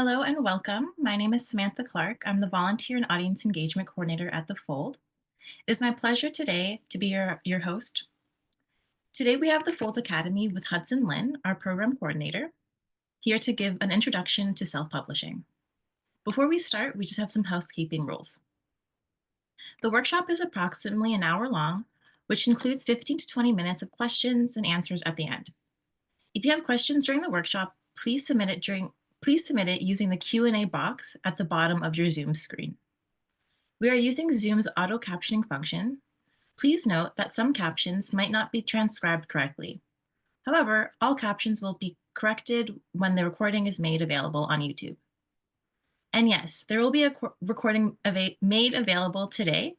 Hello and welcome. My name is Samantha Clark. I'm the Volunteer and Audience Engagement Coordinator at The Fold. It is my pleasure today to be your host. Today we have the Fold Academy with Hudson Lin, our Program Coordinator, here to give an introduction to self-publishing. Before we start, we just have some housekeeping rules. The workshop is approximately an hour long, which includes 15 to 20 minutes of questions and answers at the end. If you have questions during the workshop, please submit it using the Q&A box at the bottom of your Zoom screen. We are using Zoom's auto captioning function. Please note that some captions might not be transcribed correctly. However, all captions will be corrected when the recording is made available on YouTube. And yes, there will be a recording made available today.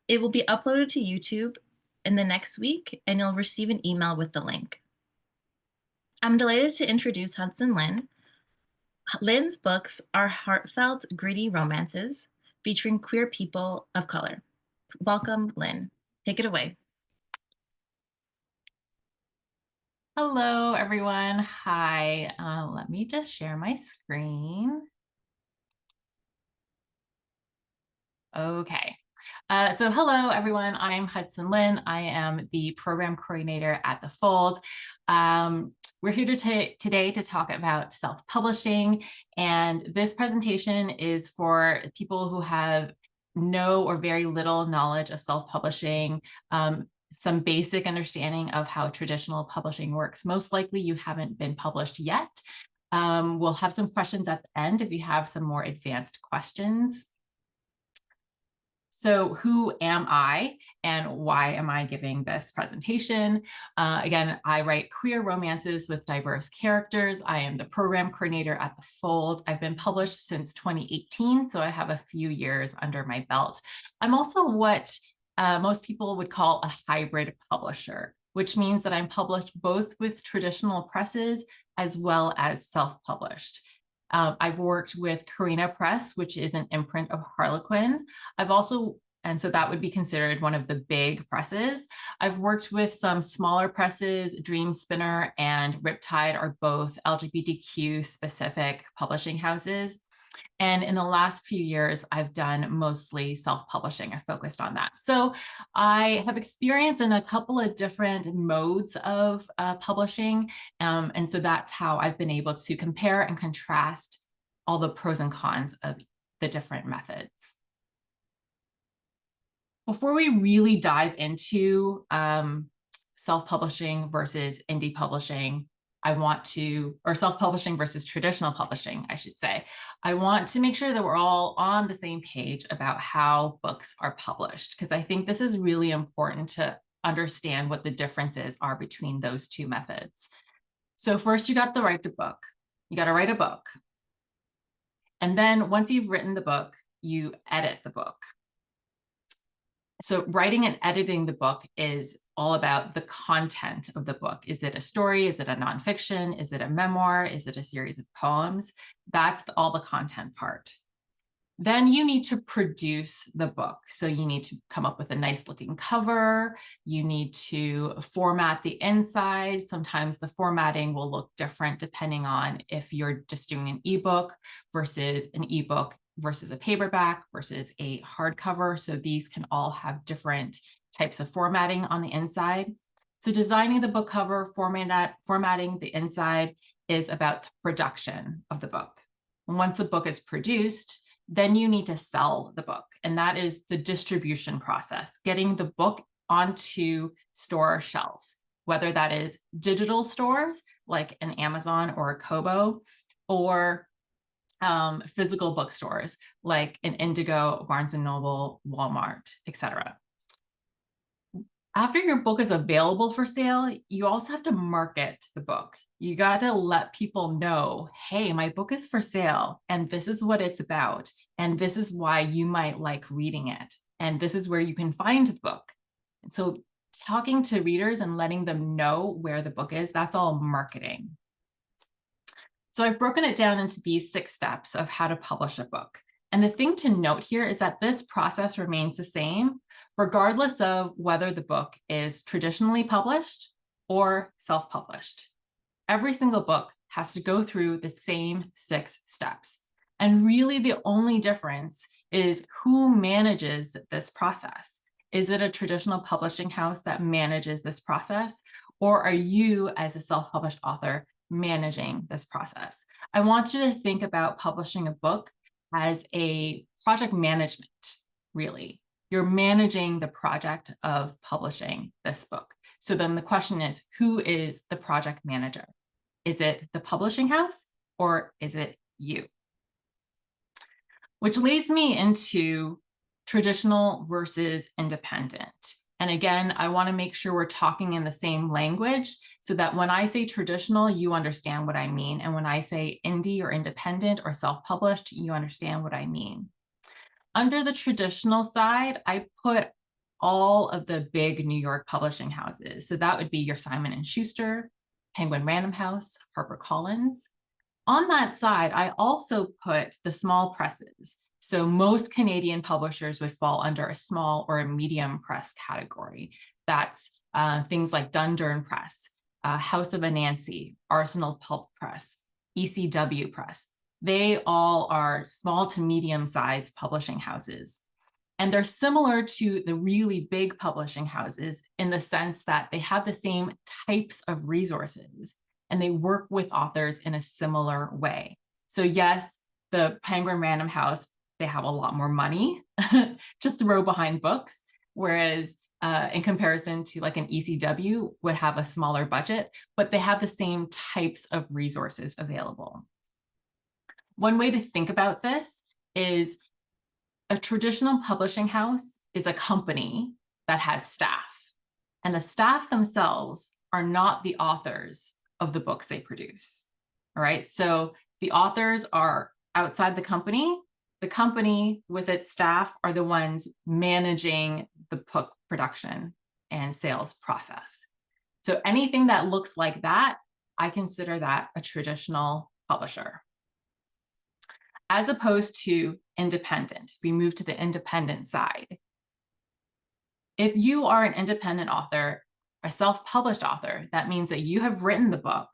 It will be uploaded to YouTube in the next week, and you'll receive an email with the link. I'm delighted to introduce Hudson Lin. Lin's books are heartfelt, gritty romances featuring queer people of color. Welcome, Lin. Take it away. Hello, everyone. Hi. Let me just share my screen. Okay. So hello, everyone. I'm Hudson Lin. I am the program coordinator at The Fold. We're here today to talk about self-publishing, and this presentation is for people who have no or very little knowledge of self-publishing, some basic understanding of how traditional publishing works. Most likely you haven't been published yet. We'll have some questions at the end if you have some more advanced questions. So who am I and why am I giving this presentation? Again, I write queer romances with diverse characters. I am the program coordinator at The Fold. I've been published since 2018, so I have a few years under my belt. I'm also what most people would call a hybrid publisher, which means that I'm published both with traditional presses as well as self-published. I've worked with Carina Press, which is an imprint of Harlequin. And so that would be considered one of the big presses. I've worked with some smaller presses. Dream Spinner and Riptide are both LGBTQ specific publishing houses. And in the last few years, I've done mostly self-publishing. I focused on that. So I have experience in a couple of different modes of publishing. And so that's how I've been able to compare and contrast all the pros and cons of the different methods. Before we really dive into self-publishing versus indie publishing, or self-publishing versus traditional publishing, I should say, I want to make sure that we're all on the same page about how books are published, because I think this is really important to understand what the differences are between those two methods. So first, you got to write the book. You got to write a book. And then once you've written the book, you edit the book. So writing and editing the book is all about the content of the book. Is it a story? Is it a nonfiction? Is it a memoir? Is it a series of poems? That's all the content part. Then you need to produce the book. So you need to come up with a nice looking cover. You need to format the inside. Sometimes the formatting will look different depending on if you're just doing an ebook versus an ebook versus a paperback versus a hardcover. So these can all have different types of formatting on the inside. So designing the book cover, formatting the inside is about the production of the book. And once the book is produced, then you need to sell the book. And that is the distribution process, getting the book onto store shelves, whether that is digital stores like an Amazon or a Kobo, or physical bookstores like an Indigo, Barnes & Noble, Walmart, etc. After your book is available for sale, you also have to market the book. You got to let people know, hey, my book is for sale, and this is what it's about, and this is why you might like reading it, and this is where you can find the book. And so talking to readers and letting them know where the book is, that's all marketing. So I've broken it down into these 6 steps of how to publish a book. And the thing to note here is that this process remains the same, regardless of whether the book is traditionally published or self-published. Every single book has to go through the same 6 steps. And really, the only difference is who manages this process. Is it a traditional publishing house that manages this process? Or are you, as a self-published author, managing this process? I want you to think about publishing a book as a project management, really. You're managing the project of publishing this book. So then the question is, who is the project manager? Is it the publishing house or is it you? Which leads me into traditional versus independent. And again, I want to make sure we're talking in the same language so that when I say traditional, you understand what I mean. And when I say indie or independent or self-published, you understand what I mean. Under the traditional side, I put all of the big New York publishing houses. So that would be your Simon and Schuster, Penguin Random House, HarperCollins. On that side, I also put the small presses. So most Canadian publishers would fall under a small or a medium press category. That's things like Dundurn Press, House of Anansi, Arsenal Pulp Press, ECW Press. They all are small to medium-sized publishing houses. And they're similar to the really big publishing houses in the sense that they have the same types of resources and they work with authors in a similar way. So yes, the Penguin Random House, they have a lot more money to throw behind books, whereas in comparison to like an ECW would have a smaller budget, but they have the same types of resources available. One way to think about this is a traditional publishing house is a company that has staff, and the staff themselves are not the authors of the books they produce. All right, so the authors are outside the company. The company with its staff are the ones managing the book production and sales process. So anything that looks like that, I consider that a traditional publisher. As opposed to independent, if we move to the independent side. If you are an independent author, a self-published author, that means that you have written the book,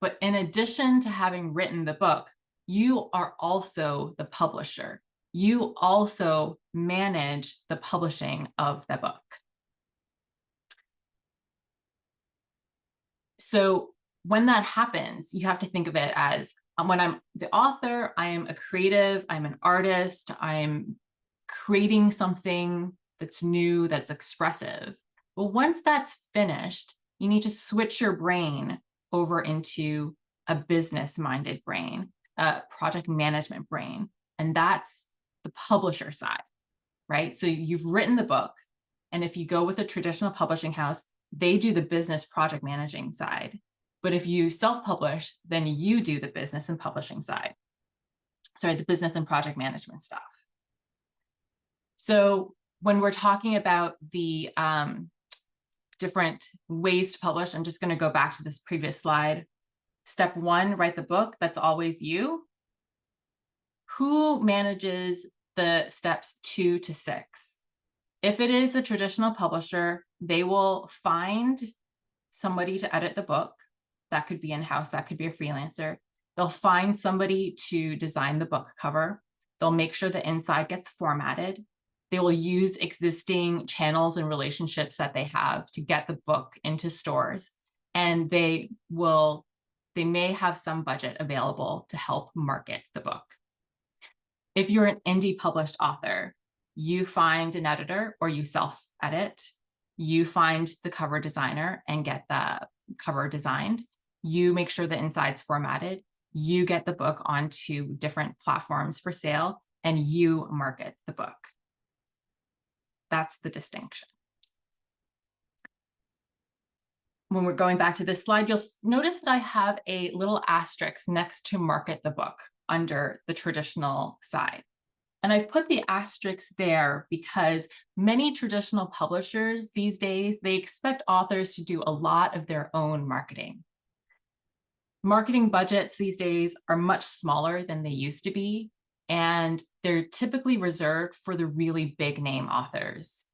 but in addition to having written the book, you are also the publisher. You also manage the publishing of the book. So when that happens, you have to think of it as when I'm the author, I am a creative, I'm an artist, I'm creating something that's new, that's expressive. But once that's finished, you need to switch your brain over into a business-minded brain, a project management brain. And that's the publisher side, right? So you've written the book. And if you go with a traditional publishing house, they do the business project managing side. But if you self-publish, then you do the business and publishing side. Sorry, the business and project management stuff. So when we're talking about the different ways to publish, I'm just going to go back to this previous slide. Step 1, write the book. That's always you. Who manages the steps 2 to 6? If it is a traditional publisher, they will find somebody to edit the book. That could be in-house, that could be a freelancer. They'll find somebody to design the book cover. They'll make sure the inside gets formatted. They will use existing channels and relationships that they have to get the book into stores. And they may have some budget available to help market the book. If you're an indie published author, you find an editor or you self-edit. You find the cover designer and get the cover designed. You make sure the inside's formatted. You get the book onto different platforms for sale, and you market the book. That's the distinction. When we're going back to this slide, you'll notice that I have a little asterisk next to market the book under the traditional side. And I've put the asterisk there because many traditional publishers these days, they expect authors to do a lot of their own marketing. Marketing budgets these days are much smaller than they used to be, and they're typically reserved for the really big name authors.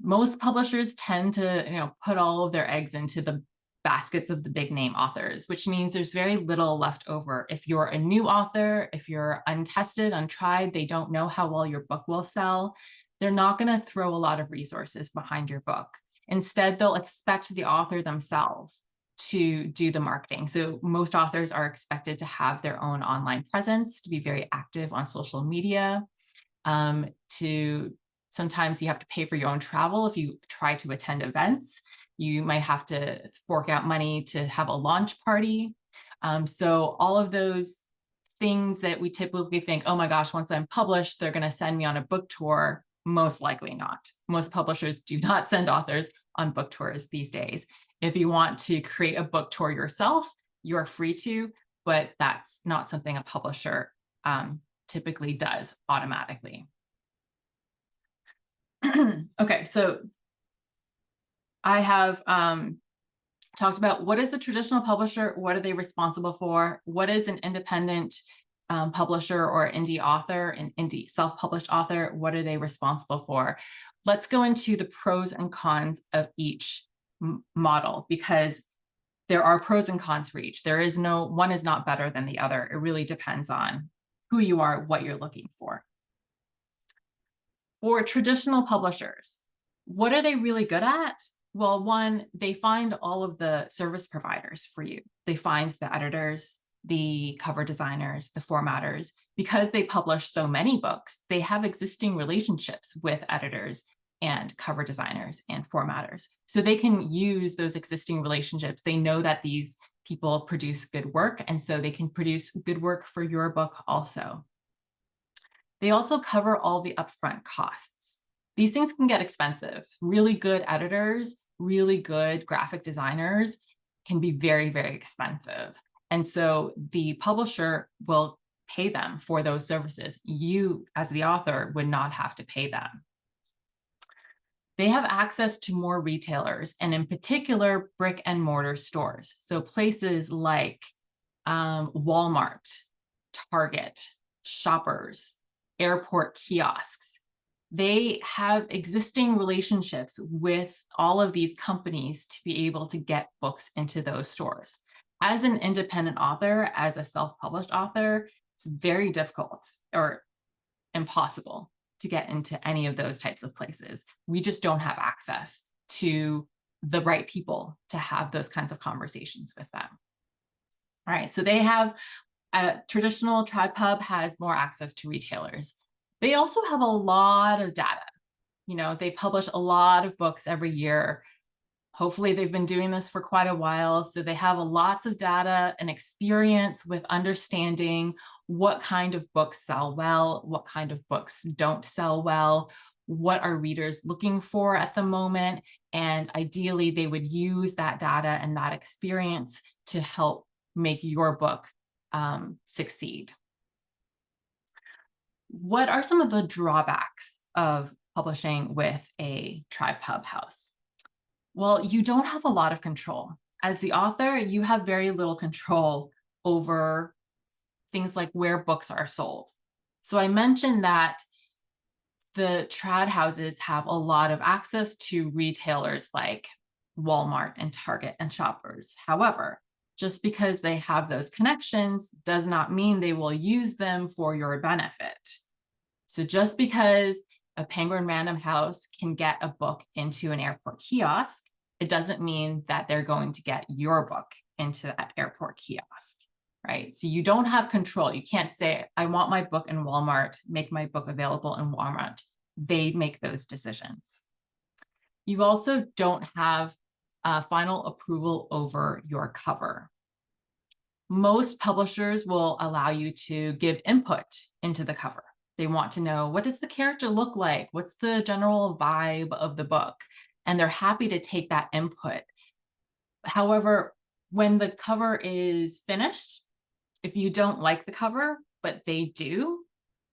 Most publishers tend to, put all of their eggs into the baskets of the big name authors, which means there's very little left over. If you're a new author, if you're untested, untried, they don't know how well your book will sell, they're not going to throw a lot of resources behind your book. Instead, they'll expect the author themselves to do the marketing. So most authors are expected to have their own online presence, to be very active on social media, to sometimes you have to pay for your own travel if you try to attend events. You might have to fork out money to have a launch party. So all of those things that we typically think, oh my gosh, once I'm published, they're going to send me on a book tour. Most likely not. Most publishers do not send authors on book tours these days. If you want to create a book tour yourself, you're free to, but that's not something a publisher typically does automatically. Okay, so I have talked about what is a traditional publisher, what are they responsible for, what is an independent publisher or indie author, an indie self-published author, what are they responsible for? Let's go into the pros and cons of each model, because there are pros and cons for each. There is no, one is not better than the other. It really depends on who you are, what you're looking for. For traditional publishers, what are they really good at? Well, one, they find all of the service providers for you. They find the editors, the cover designers, the formatters. Because they publish so many books, they have existing relationships with editors and cover designers and formatters. So they can use those existing relationships. They know that these people produce good work, and so they can produce good work for your book also. They also cover all the upfront costs. These things can get expensive. Really good editors, really good graphic designers can be very, very expensive. And so the publisher will pay them for those services. You, as the author, would not have to pay them. They have access to more retailers, and in particular, brick and mortar stores. So places like Walmart, Target, Shoppers, airport kiosks. They have existing relationships with all of these companies to be able to get books into those stores. As an independent author, as a self-published author, it's very difficult or impossible to get into any of those types of places. We just don't have access to the right people to have those kinds of conversations with them. All right, so they have a traditional trad pub has more access to retailers. They also have a lot of data. You know, they publish a lot of books every year. Hopefully they've been doing this for quite a while. So they have lots of data and experience with understanding what kind of books sell well, what kind of books don't sell well, what are readers looking for at the moment. And ideally they would use that data and that experience to help make your book succeed. What are some of the drawbacks of publishing with a trad pub house? Well, you don't have a lot of control. As the author, you have very little control over things like where books are sold. So I mentioned that the trad houses have a lot of access to retailers like Walmart and Target and Shoppers. However, just because they have those connections does not mean they will use them for your benefit. So just because a Penguin Random House can get a book into an airport kiosk, it doesn't mean that they're going to get your book into that airport kiosk, right? So you don't have control. You can't say, I want my book in Walmart, make my book available in Walmart. They make those decisions. You also don't have final approval over your cover. Most publishers will allow you to give input into the cover. They want to know, what does the character look like? What's the general vibe of the book? And they're happy to take that input. However, when the cover is finished, if you don't like the cover, but they do,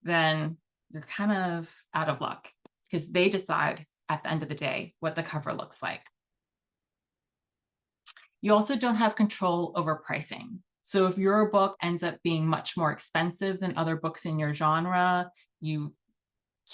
then you're kind of out of luck, because they decide at the end of the day what the cover looks like. You also don't have control over pricing. So if your book ends up being much more expensive than other books in your genre, you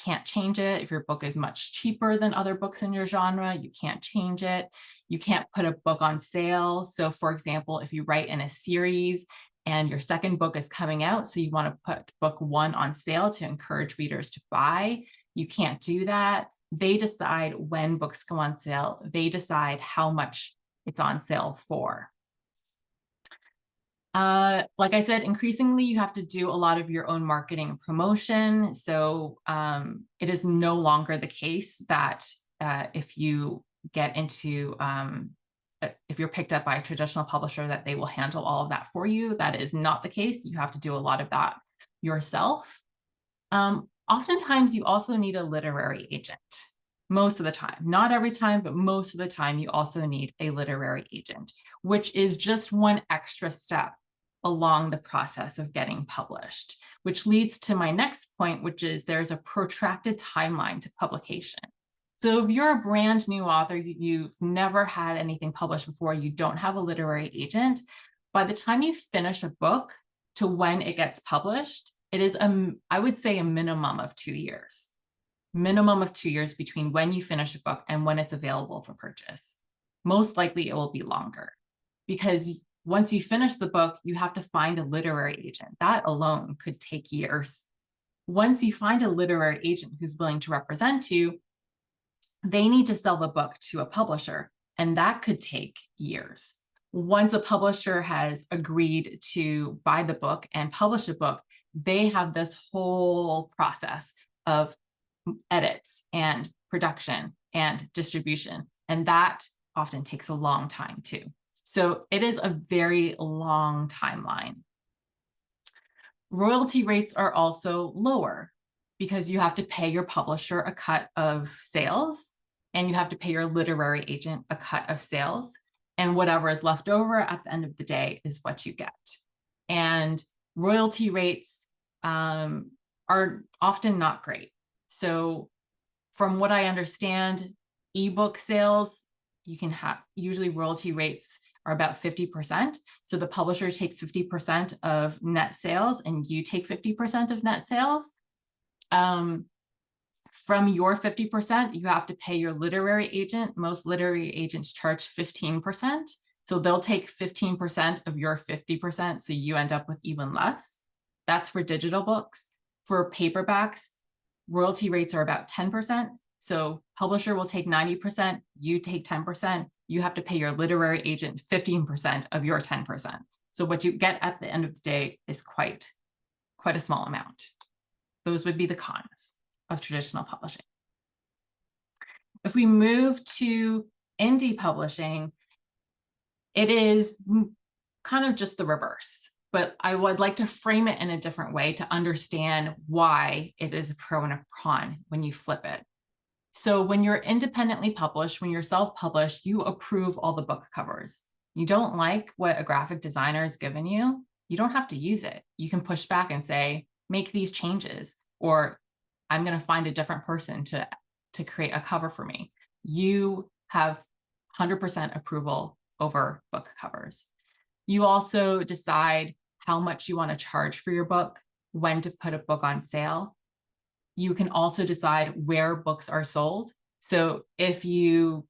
can't change it. If your book is much cheaper than other books in your genre, you can't change it. You can't put a book on sale. So for example, if you write in a series and your second book is coming out, so you want to put book one on sale to encourage readers to buy, you can't do that. They decide when books go on sale. They decide how much it's on sale for. Like I said, increasingly, you have to do a lot of your own marketing and promotion. So it is no longer the case that if you get into, if you're picked up by a traditional publisher, that they will handle all of that for you. That is not the case. You have to do a lot of that yourself. Oftentimes, you also need a literary agent. Most of the time, not every time, but most of the time, you also need a literary agent, which is just one extra step along the process of getting published, which leads to my next point, which is there's a protracted timeline to publication. So if you're a brand new author, you've never had anything published before, you don't have a literary agent, by the time you finish a book to when it gets published, it is, I would say, a minimum of 2 years. Minimum of 2 years between when you finish a book and when it's available for purchase. Most likely it will be longer, because once you finish the book, you have to find a literary agent. That alone could take years. Once you find a literary agent who's willing to represent you, they need to sell the book to a publisher, and that could take years. Once a publisher has agreed to buy the book and publish a book, they have this whole process of edits and production and distribution, and that often takes a long time too. So it is a very long timeline. Royalty rates are also lower because you have to pay your publisher a cut of sales, and you have to pay your literary agent a cut of sales, and whatever is left over at the end of the day is what you get. And royalty rates are often not great. So from what I understand, ebook sales, you can have, usually royalty rates are about 50%. So the publisher takes 50% of net sales and you take 50% of net sales. From your 50%, you have to pay your literary agent. Most literary agents charge 15%. So they'll take 15% of your 50%. So you end up with even less. That's for digital books. For paperbacks, royalty rates are about 10%. So publisher will take 90%, you take 10%. You have to pay your literary agent 15% of your 10%. So what you get at the end of the day is quite a small amount. Those would be the cons of traditional publishing. If we move to indie publishing, it is kind of just the reverse, but I would like to frame it in a different way to understand why it is a pro and a con when you flip it. So when you're independently published, when you're self-published, you approve all the book covers. You don't like what a graphic designer has given you, you don't have to use it. You can push back and say, make these changes, or I'm going to find a different person to create a cover for me. You have 100% approval over book covers. You also decide how much you want to charge for your book, when to put a book on sale. You can also decide where books are sold. So if you,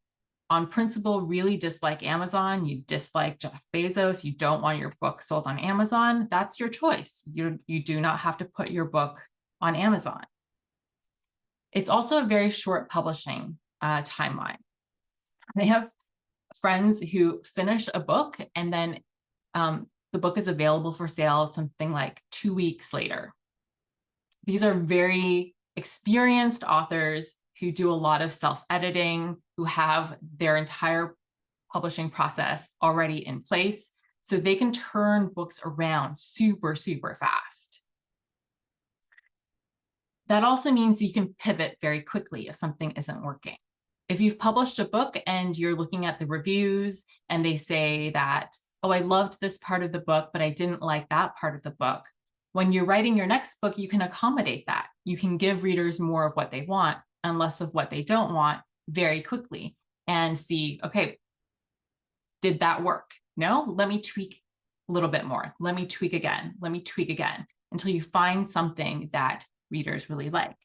on principle, really dislike Amazon, you dislike Jeff Bezos, you don't want your book sold on Amazon, that's your choice. You do not have to put your book on Amazon. It's also a very short publishing timeline. I have friends who finish a book and then the book is available for sale something like 2 weeks later. These are very experienced authors who do a lot of self-editing, who have their entire publishing process already in place, so they can turn books around super, super fast. That also means you can pivot very quickly if something isn't working. If you've published a book and you're looking at the reviews and they say that, oh, I loved this part of the book, but I didn't like that part of the book. When you're writing your next book, you can accommodate that. You can give readers more of what they want and less of what they don't want very quickly and see, okay, did that work? No, let me tweak a little bit more. Let me tweak again. Let me tweak again until you find something that readers really like.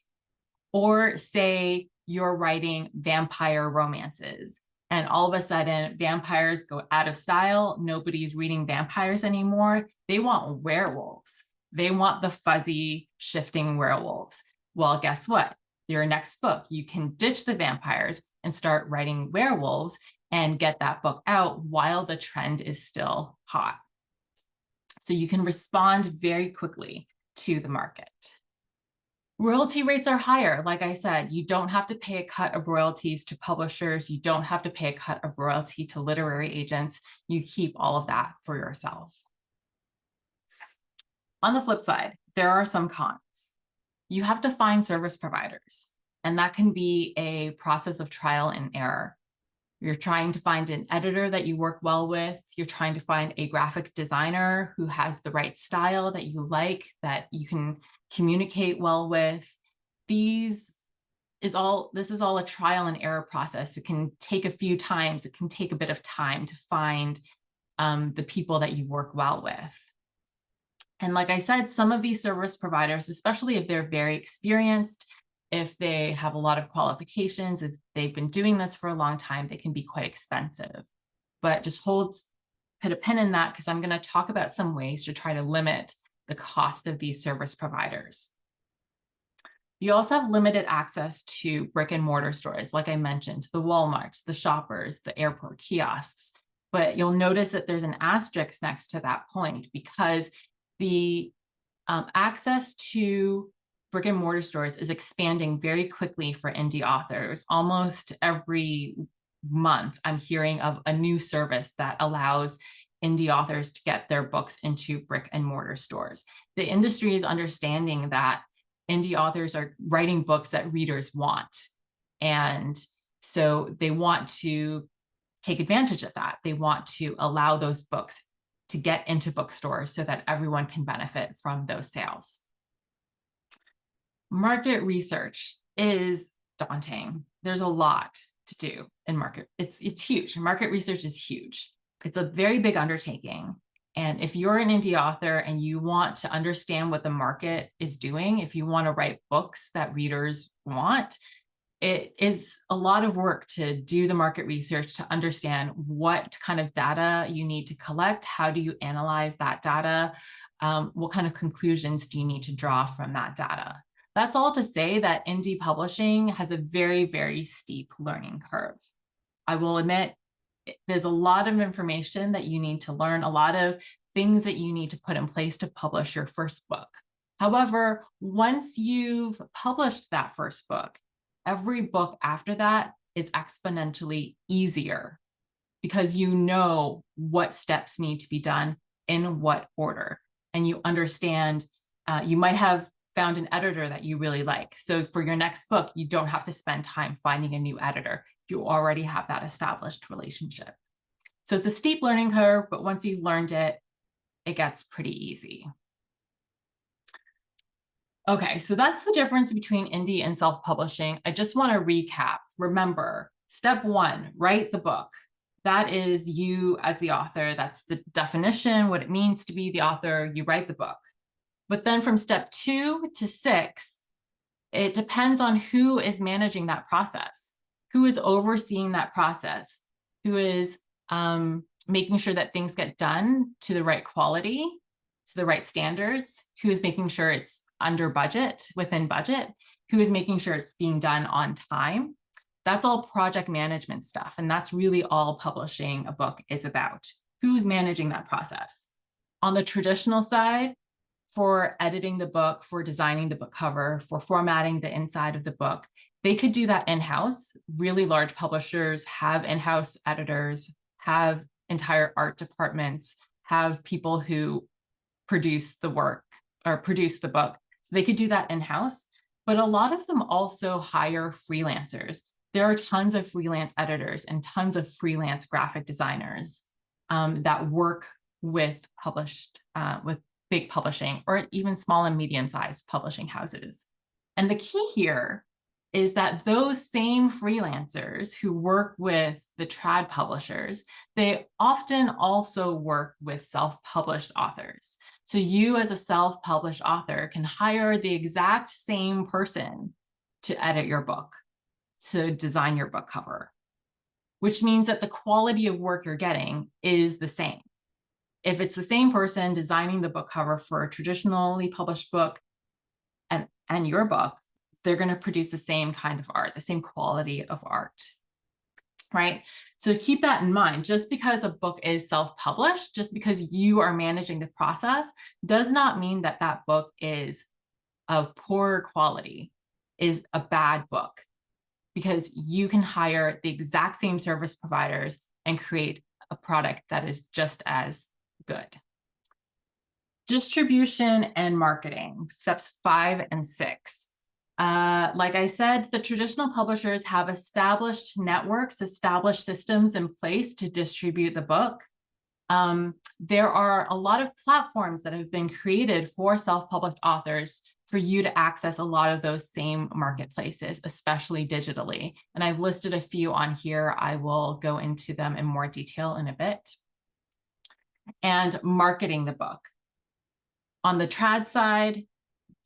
Or say you're writing vampire romances, and all of a sudden vampires go out of style. Nobody's reading vampires anymore. They want werewolves. They want the fuzzy, shifting werewolves. Well, guess what? Your next book, you can ditch the vampires and start writing werewolves and get that book out while the trend is still hot. So you can respond very quickly to the market. Royalty rates are higher. Like I said, you don't have to pay a cut of royalties to publishers. You don't have to pay a cut of royalty to literary agents. You keep all of that for yourself. On the flip side, there are some cons. You have to find service providers, and that can be a process of trial and error. You're trying to find an editor that you work well with. You're trying to find a graphic designer who has the right style that you like, that you can communicate well with. This is all a trial and error process. It can take a few times. It can take a bit of time to find the people that you work well with. And like I said, some of these service providers, especially if they're very experienced, if they have a lot of qualifications, if they've been doing this for a long time, they can be quite expensive. But just put a pin in that, because I'm going to talk about some ways to try to limit the cost of these service providers. You also have limited access to brick and mortar stores, like I mentioned, the Walmarts, the Shoppers, the airport kiosks. But you'll notice that there's an asterisk next to that point, because the access to brick and mortar stores is expanding very quickly for indie authors. Almost every month, I'm hearing of a new service that allows indie authors to get their books into brick and mortar stores. The industry is understanding that indie authors are writing books that readers want. And so they want to take advantage of that. They want to allow those books to get into bookstores so that everyone can benefit from those sales. Market research is daunting. There's a lot to do in market. It's huge. Market research is huge. It's a very big undertaking. And if you're an indie author and you want to understand what the market is doing, if you want to write books that readers want, it is a lot of work to do the market research, to understand what kind of data you need to collect. How do you analyze that data? What kind of conclusions do you need to draw from that data? That's all to say that indie publishing has a very, very steep learning curve. I will admit, there's a lot of information that you need to learn, a lot of things that you need to put in place to publish your first book. However, once you've published that first book, every book after that is exponentially easier, because you know what steps need to be done in what order. And you understand, you might have found an editor that you really like. So for your next book, you don't have to spend time finding a new editor. You already have that established relationship. So it's a steep learning curve, but once you've learned it, it gets pretty easy. Okay, so that's the difference between indie and self-publishing. I just want to recap. Remember, step one, write the book. That is you as the author. That's the definition, what it means to be the author. You write the book. But then from step 2 to 6, it depends on who is managing that process, who is overseeing that process, who is making sure that things get done to the right quality, to the right standards, who is making sure it's under budget, within budget, who is making sure it's being done on time. That's all project management stuff. And that's really all publishing a book is about. Who's managing that process? On the traditional side, for editing the book, for designing the book cover, for formatting the inside of the book, they could do that in-house. Really large publishers have in-house editors, have entire art departments, have people who produce the work or produce the book. So they could do that in-house, but a lot of them also hire freelancers. There are tons of freelance editors and tons of freelance graphic designers that work with big publishing, or even small and medium-sized publishing houses. And the key here is that those same freelancers who work with the trad publishers, they often also work with self-published authors. So you as a self-published author can hire the exact same person to edit your book, to design your book cover, which means that the quality of work you're getting is the same. If it's the same person designing the book cover for a traditionally published book and your book, they're going to produce the same kind of art, the same quality of art, right? So keep that in mind. Just because a book is self-published, just because you are managing the process, does not mean that that book is of poor quality, is a bad book, because you can hire the exact same service providers and create a product that is just as good. Distribution and marketing, steps 5 and 6. Like I said, the traditional publishers have established networks, established systems in place to distribute the book. There are a lot of platforms that have been created for self-published authors for you to access a lot of those same marketplaces, especially digitally. And I've listed a few on here. I will go into them in more detail in a bit. And marketing the book. On the trad side,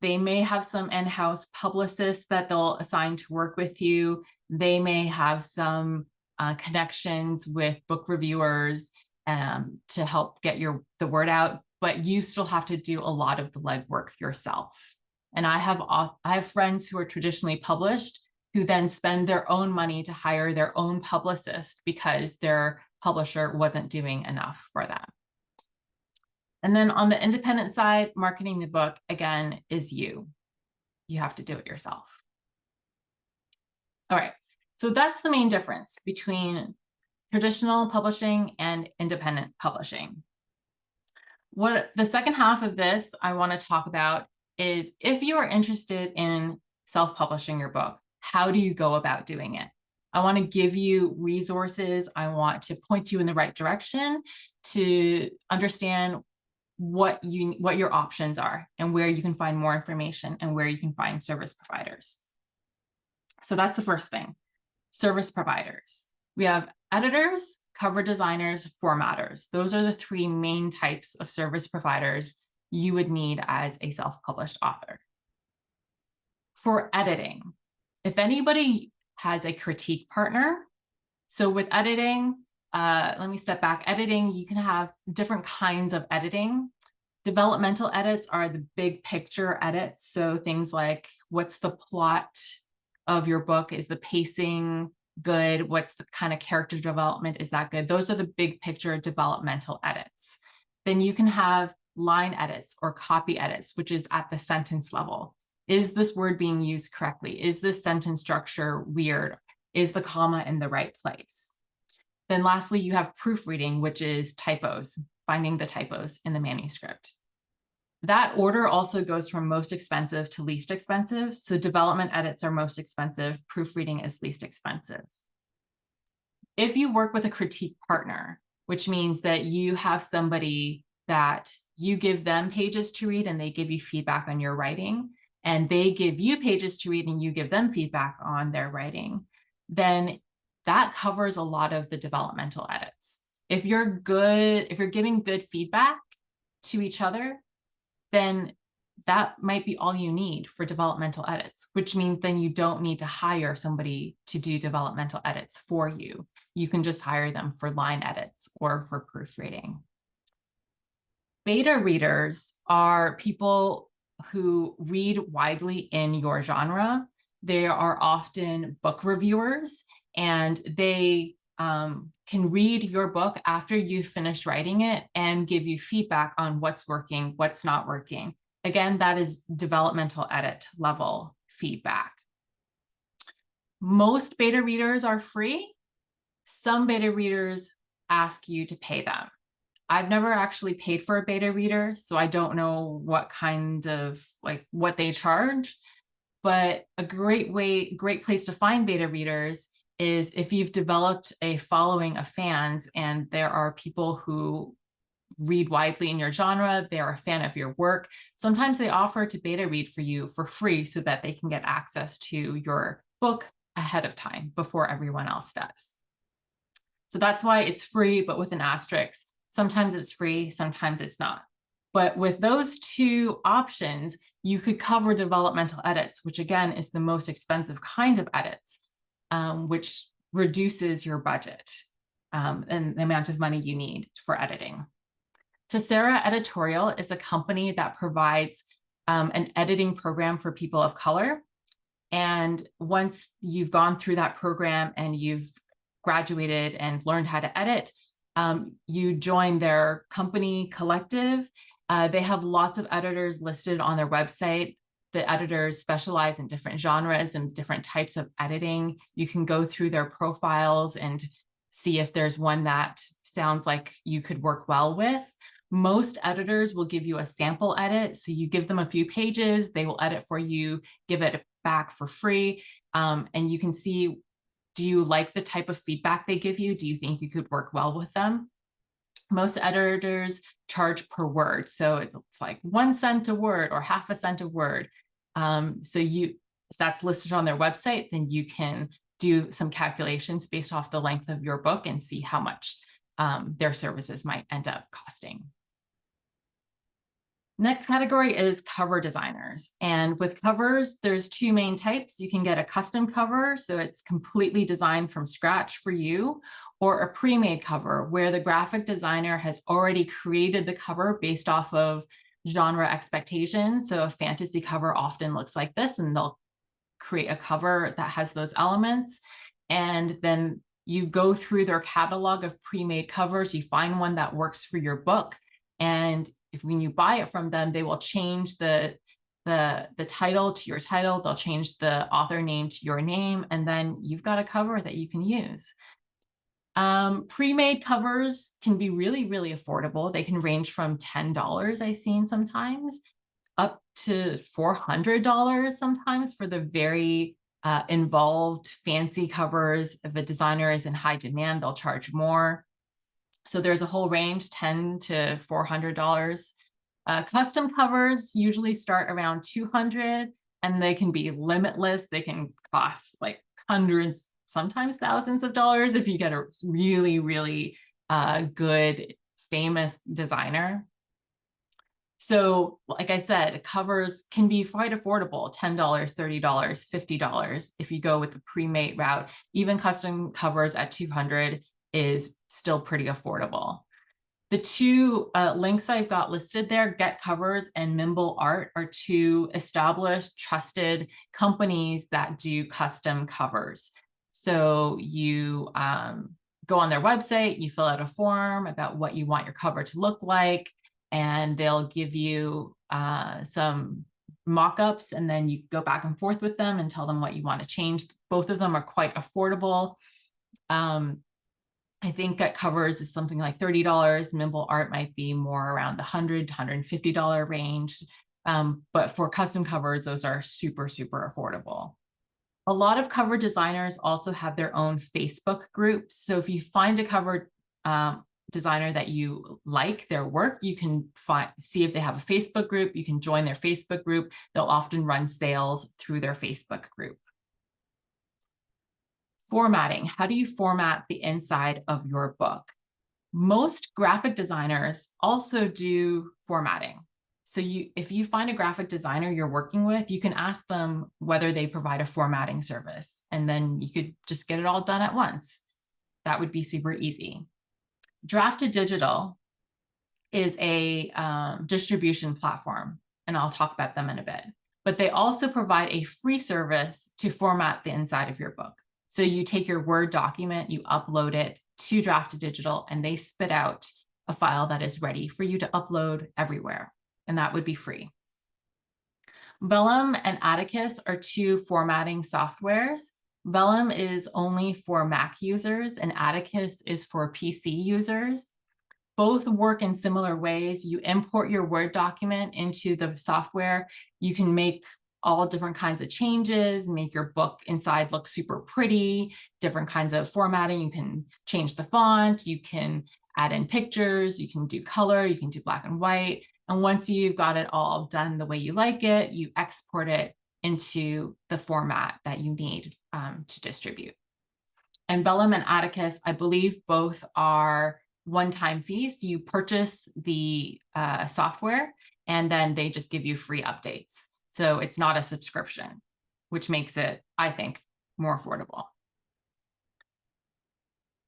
they may have some in-house publicists that they'll assign to work with you. They may have some connections with book reviewers to help get the word out, but you still have to do a lot of the legwork yourself. And I have friends who are traditionally published who then spend their own money to hire their own publicist because their publisher wasn't doing enough for them. And then on the independent side, marketing the book, again, is you. You have to do it yourself. All right, so that's the main difference between traditional publishing and independent publishing. What the second half of this I want to talk about is, if you are interested in self-publishing your book, how do you go about doing it? I want to give you resources. I want to point you in the right direction to understand what your options are and where you can find more information and where you can find service providers. So that's the first thing, service providers. We have editors, cover designers, formatters. Those are the 3 main types of service providers you would need as a self-published author. For editing, if anybody has a critique partner, so with editing, let me step back. Editing, you can have different kinds of editing. Developmental edits are the big picture edits. So things like, what's the plot of your book? Is the pacing good? What's the kind of character development? Is that good? Those are the big picture developmental edits. Then you can have line edits or copy edits, which is at the sentence level. Is this word being used correctly? Is this sentence structure weird? Is the comma in the right place? Then lastly, you have proofreading, which is typos, finding the typos in the manuscript. That order also goes from most expensive to least expensive. So development edits are most expensive, proofreading is least expensive. If you work with a critique partner, which means that you have somebody that you give them pages to read and they give you feedback on your writing, and they give you pages to read and you give them feedback on their writing, then that covers a lot of the developmental edits. If you're giving good feedback to each other, then that might be all you need for developmental edits, which means then you don't need to hire somebody to do developmental edits for you. You can just hire them for line edits or for proofreading. Beta readers are people who read widely in your genre. They are often book reviewers, and they can read your book after you've finished writing it and give you feedback on what's working, what's not working. Again, that is developmental edit level feedback. Most beta readers are free. Some beta readers ask you to pay them. I've never actually paid for a beta reader, so I don't know what kind of, what they charge, but a great place to find beta readers is if you've developed a following of fans and there are people who read widely in your genre, they're a fan of your work. Sometimes they offer to beta read for you for free so that they can get access to your book ahead of time before everyone else does. So that's why it's free, but with an asterisk. Sometimes it's free, sometimes it's not. But with those two options, you could cover developmental edits, which again is the most expensive kind of edits, which reduces your budget and the amount of money you need for editing. Tessera Editorial is a company that provides an editing program for people of color. And once you've gone through that program and you've graduated and learned how to edit, you join their company collective. They have lots of editors listed on their website. The editors specialize in different genres and different types of editing. You can go through their profiles and see if there's one that sounds like you could work well with. Most editors will give you a sample edit. So you give them a few pages, they will edit for you, give it back for free. And you can see, do you like the type of feedback they give you? Do you think you could work well with them? Most editors charge per word. So it's like 1 cent a word or half a cent a word. So if that's listed on their website, then you can do some calculations based off the length of your book and see how much their services might end up costing. Next category is cover designers. And with covers, there's two main types. You can get a custom cover, so it's completely designed from scratch for you, or a pre-made cover where the graphic designer has already created the cover based off of genre expectations. So a fantasy cover often looks like this, and they'll create a cover that has those elements. And then you go through their catalog of pre-made covers, you find one that works for your book, and when you buy it from them, they will change the title to your title. They'll change the author name to your name, and then you've got a cover that you can use. Pre-made covers can be really, really affordable. They can range from $10, I've seen sometimes, up to $400 sometimes for the very involved fancy covers. If a designer is in high demand, they'll charge more. So there's a whole range, $10 to $400. Custom covers usually start around $200, and they can be limitless. They can cost like hundreds, sometimes thousands of dollars if you get a really, really good, famous designer. So like I said, covers can be quite affordable, $10, $30, $50 if you go with the pre-made route. Even custom covers at $200 is still pretty affordable. The two links I've got listed there, Get Covers and Mimble Art, are two established, trusted companies that do custom covers. So you go on their website, you fill out a form about what you want your cover to look like, and they'll give you some mock-ups, and then you go back and forth with them and tell them what you want to change. Both of them are quite affordable. I think Get Covers is something like $30. Mimble Art might be more around the $100 to $150 range. But for custom covers, those are super, super affordable. A lot of cover designers also have their own Facebook groups. So if you find a cover designer that you like their work, you can see if they have a Facebook group. You can join their Facebook group. They'll often run sales through their Facebook group. Formatting. How do you format the inside of your book? Most graphic designers also do formatting. So if you find a graphic designer you're working with, you can ask them whether they provide a formatting service, and then you could just get it all done at once. That would be super easy. Draft to Digital is a distribution platform, and I'll talk about them in a bit. But they also provide a free service to format the inside of your book. So you take your Word document, you upload it to Draft to Digital, and they spit out a file that is ready for you to upload everywhere, and that would be free. Vellum and Atticus are two formatting softwares. Vellum is only for Mac users, and Atticus is for PC users. Both work in similar ways. You import your Word document into the software. You can make all different kinds of changes, make your book inside look super pretty, different kinds of formatting. You can change the font, you can add in pictures, you can do color, you can do black and white. And once you've got it all done the way you like it, you export it into the format that you need to distribute. And Vellum and Atticus, I believe both are one-time fees. You purchase the software, and then they just give you free updates. So it's not a subscription, which makes it, I think, more affordable.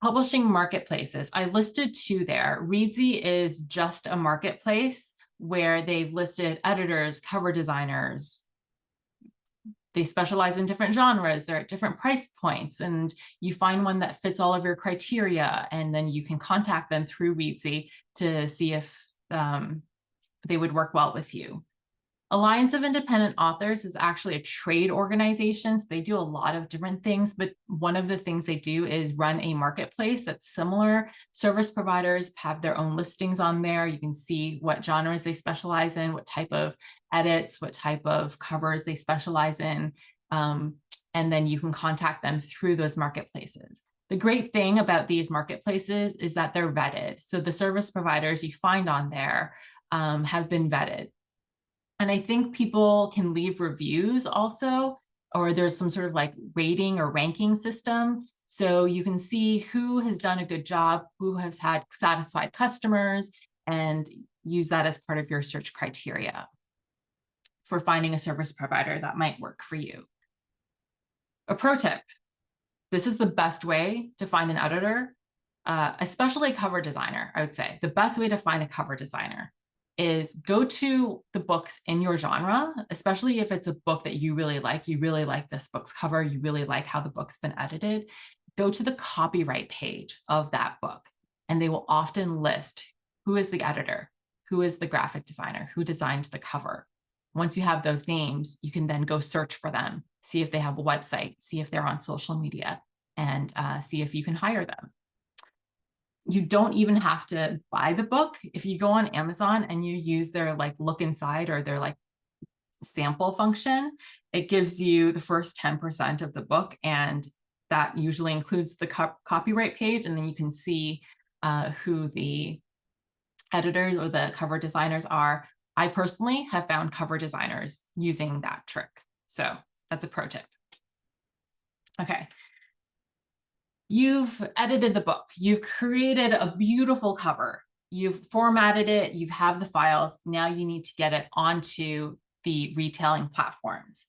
Publishing marketplaces. I listed 2 there. Readsy is just a marketplace where they've listed editors, cover designers. They specialize in different genres. They're at different price points, and you find one that fits all of your criteria, and then you can contact them through Readsy to see if they would work well with you. Alliance of Independent Authors is actually a trade organization. So they do a lot of different things, but one of the things they do is run a marketplace that's similar. Service providers have their own listings on there. You can see what genres they specialize in, what type of edits, what type of covers they specialize in. And then you can contact them through those marketplaces. The great thing about these marketplaces is that they're vetted. So the service providers you find on there have been vetted. And I think people can leave reviews also, or there's some sort of like rating or ranking system. So you can see who has done a good job, who has had satisfied customers, and use that as part of your search criteria for finding a service provider that might work for you. A pro tip: this is the best way to find an editor, especially a cover designer. I would say the best way to find a cover designer is go to the books in your genre, especially if it's a book that you really like this book's cover, you really like how the book's been edited. Go to the copyright page of that book, and they will often list who is the editor, who is the graphic designer, who designed the cover. Once you have those names, you can then go search for them, see if they have a website, see if they're on social media, and see if you can hire them. You don't even have to buy the book. If you go on Amazon and you use their like look inside or their like sample function, it gives you the first 10% of the book, and that usually includes the copyright page, and then you can see who the editors or the cover designers are. I personally have found cover designers using that trick. So that's a pro tip. Okay. You've edited the book. You've created a beautiful cover. You've formatted it. You have the files. Now you need to get it onto the retailing platforms.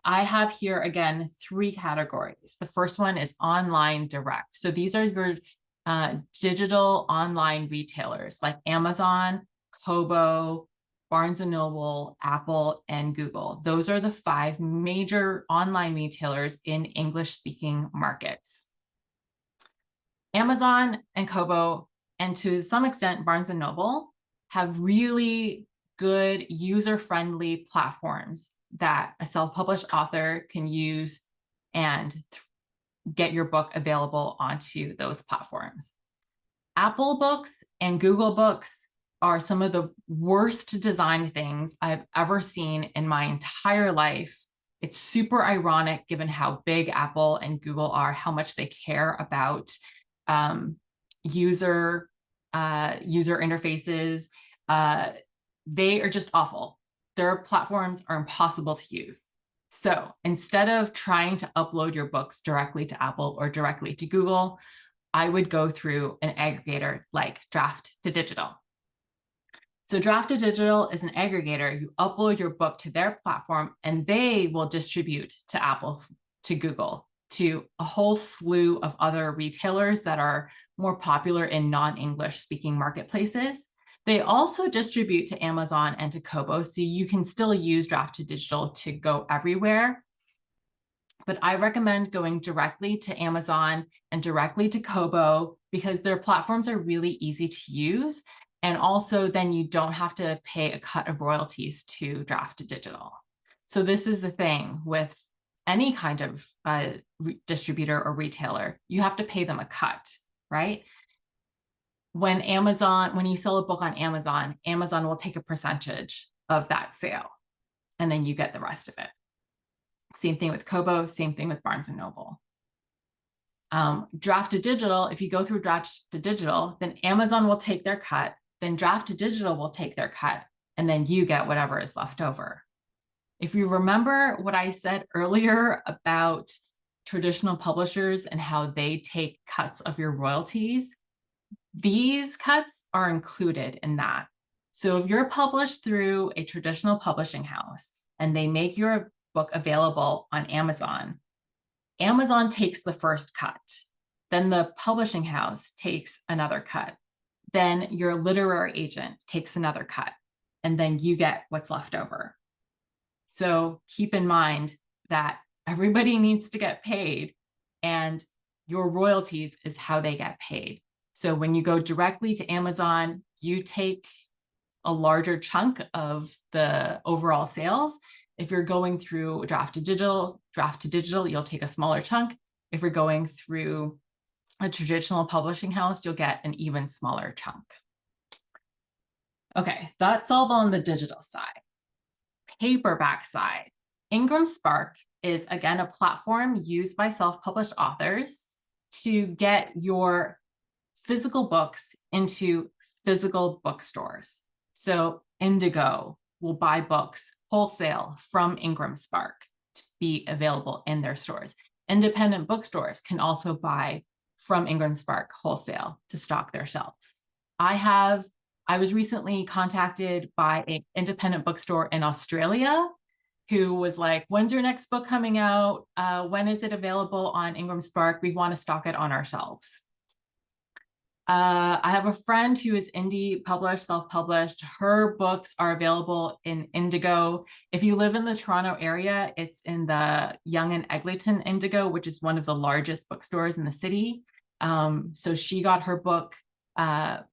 I have here, again, 3 categories. The first one is online direct. So these are your digital online retailers like Amazon, Kobo, Barnes & Noble, Apple, and Google. Those are the 5 major online retailers in English-speaking markets. Amazon and Kobo, and to some extent Barnes & Noble, have really good user-friendly platforms that a self-published author can use and get your book available onto those platforms. Apple Books and Google Books are some of the worst designed things I've ever seen in my entire life. It's super ironic given how big Apple and Google are, how much they care about user interfaces. They are just awful. Their platforms are impossible to use. So instead of trying to upload your books directly to Apple or directly to Google, I would go through an aggregator like Draft2Digital. So Draft2Digital is an aggregator. You upload your book to their platform, and they will distribute to Apple, to Google, to a whole slew of other retailers that are more popular in non-English speaking marketplaces. They also distribute to Amazon and to Kobo, so you can still use Draft2Digital to go everywhere. But I recommend going directly to Amazon and directly to Kobo because their platforms are really easy to use. And also then you don't have to pay a cut of royalties to Draft2Digital. So this is the thing with any kind of distributor or retailer, you have to pay them a cut, right? When you sell a book on Amazon, Amazon will take a percentage of that sale, and then you get the rest of it. Same thing with Kobo, same thing with Barnes & Noble. Draft2Digital, if you go through Draft2Digital, then Amazon will take their cut, then Draft2Digital will take their cut, and then you get whatever is left over. If you remember what I said earlier about traditional publishers and how they take cuts of your royalties, These cuts are included in that. So if you're published through a traditional publishing house and they make your book available on Amazon, Amazon takes the first cut. Then the publishing house takes another cut. Then your literary agent takes another cut. And then you get what's left over. So keep in mind that everybody needs to get paid, and your royalties is how they get paid. So when you go directly to Amazon, you take a larger chunk of the overall sales. If you're going through draft to digital, you'll take a smaller chunk. If you're going through a traditional publishing house, you'll get an even smaller chunk. Okay, that's all on the digital side. Paperback side. Ingram Spark is, again, a platform used by self-published authors to get your physical books into physical bookstores. So Indigo will buy books wholesale from Ingram Spark to be available in their stores. Independent bookstores can also buy from Ingram Spark wholesale to stock their shelves. I was recently contacted by an independent bookstore in Australia who was like, when's your next book coming out? When is it available on Ingram Spark? We want to stock it on our shelves. I have a friend who is indie published, self-published. Her books are available in Indigo. If you live in the Toronto area, it's in the Yonge and Eglinton Indigo, which is one of the largest bookstores in the city. So she got her book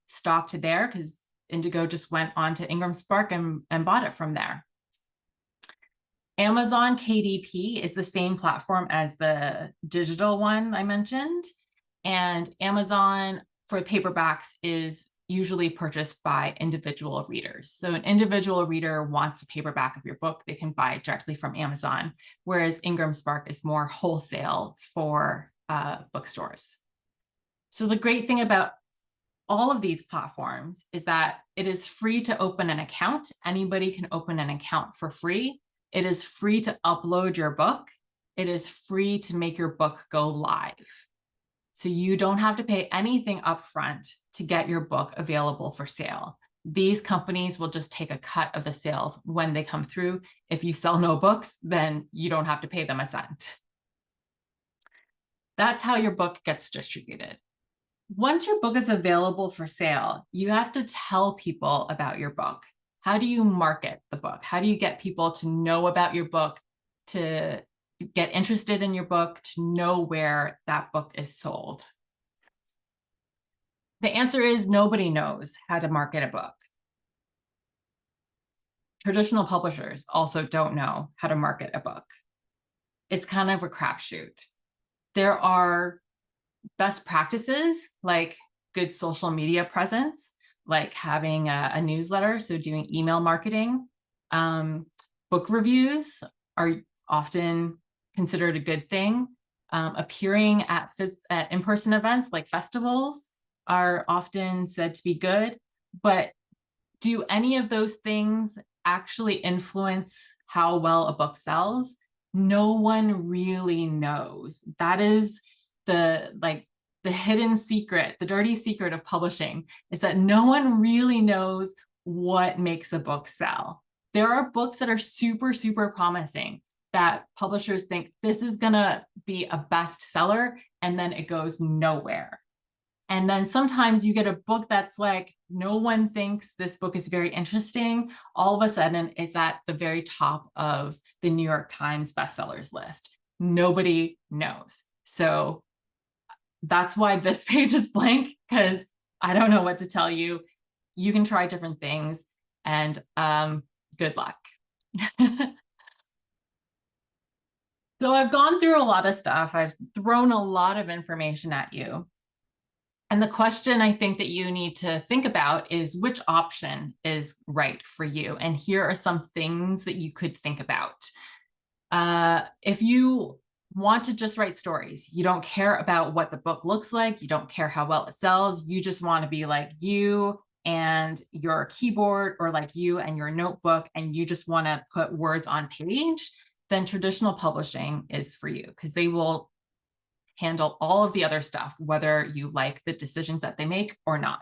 stocked there because Indigo just went on to Ingram Spark and bought it from there. Amazon KDP is the same platform as the digital one I mentioned. And Amazon for paperbacks is usually purchased by individual readers. So an individual reader wants a paperback of your book, they can buy it directly from Amazon, whereas Ingram Spark is more wholesale for bookstores. So the great thing about all of these platforms is that it is free to open an account. Anybody can open an account for free. It is free to upload your book. It is free to make your book go live. So you don't have to pay anything upfront to get your book available for sale. These companies will just take a cut of the sales when they come through. If you sell no books, then you don't have to pay them a cent. That's how your book gets distributed. Once your book is available for sale, you have to tell people about your book. How do you market the book? How do you get people to know about your book, to get interested in your book, to know where that book is sold? The answer is nobody knows how to market a book. Traditional publishers also don't know how to market a book. It's kind of a crapshoot. There are best practices like good social media presence, like having a newsletter, so doing email marketing. Book reviews are often considered a good thing. Appearing at in-person events like festivals are often said to be good, but do any of those things actually influence how well a book sells? No one really knows. That is the hidden secret, the dirty secret of publishing, is that no one really knows what makes a book sell. There are books that are super, super promising that publishers think this is gonna be a bestseller, and then it goes nowhere. And then sometimes you get a book that's like, no one thinks this book is very interesting. All of a sudden, it's at the very top of the New York Times bestsellers list. Nobody knows. So that's why this page is blank, because I don't know what to tell you. You can try different things, and good luck. So I've gone through a lot of stuff. I've thrown a lot of information at you. And the question I think that you need to think about is which option is right for you. And here are some things that you could think about. If you want to just write stories, you don't care about what the book looks like, you don't care how well it sells, you just want to be like you and your keyboard, or like you and your notebook, and you just want to put words on page, then traditional publishing is for you, because they will handle all of the other stuff, whether you like the decisions that they make or not.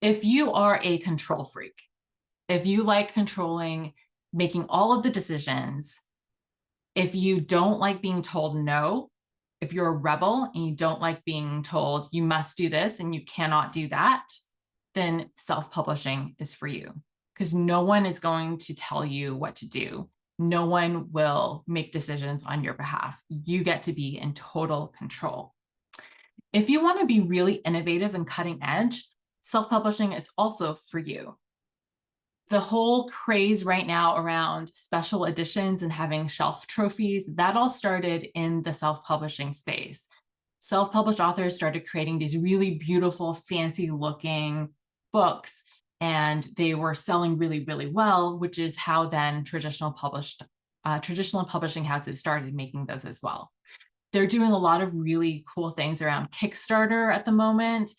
If you are a control freak, if you like controlling, making all of the decisions, if you don't like being told no, if you're a rebel and you don't like being told you must do this and you cannot do that, then self-publishing is for you, because no one is going to tell you what to do. No one will make decisions on your behalf. You get to be in total control. If you want to be really innovative and cutting edge, self-publishing is also for you. The whole craze right now around special editions and having shelf trophies, that all started in the self-publishing space. Self-published authors started creating these really beautiful, fancy looking books, and they were selling really, really well, which is how then traditional publishing houses started making those as well. They're doing a lot of really cool things around Kickstarter at the moment,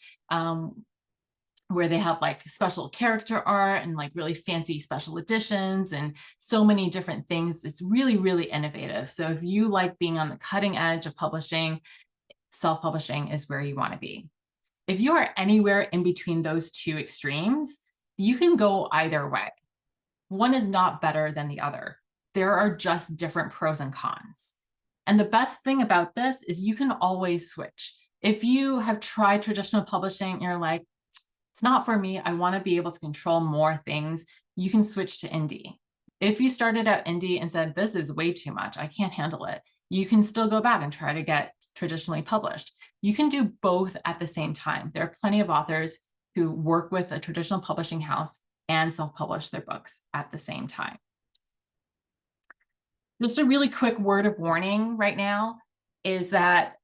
where they have like special character art and like really fancy special editions and so many different things. It's really, really innovative. So if you like being on the cutting edge of publishing, self-publishing is where you want to be. If you are anywhere in between those two extremes, you can go either way. One is not better than the other. There are just different pros and cons. And the best thing about this is you can always switch. If you have tried traditional publishing and you're like, it's not for me, I want to be able to control more things, you can switch to indie. If you started out indie and said, this is way too much, I can't handle it, you can still go back and try to get traditionally published. You can do both at the same time. There are plenty of authors who work with a traditional publishing house and self-publish their books at the same time. Just a really quick word of warning right now is that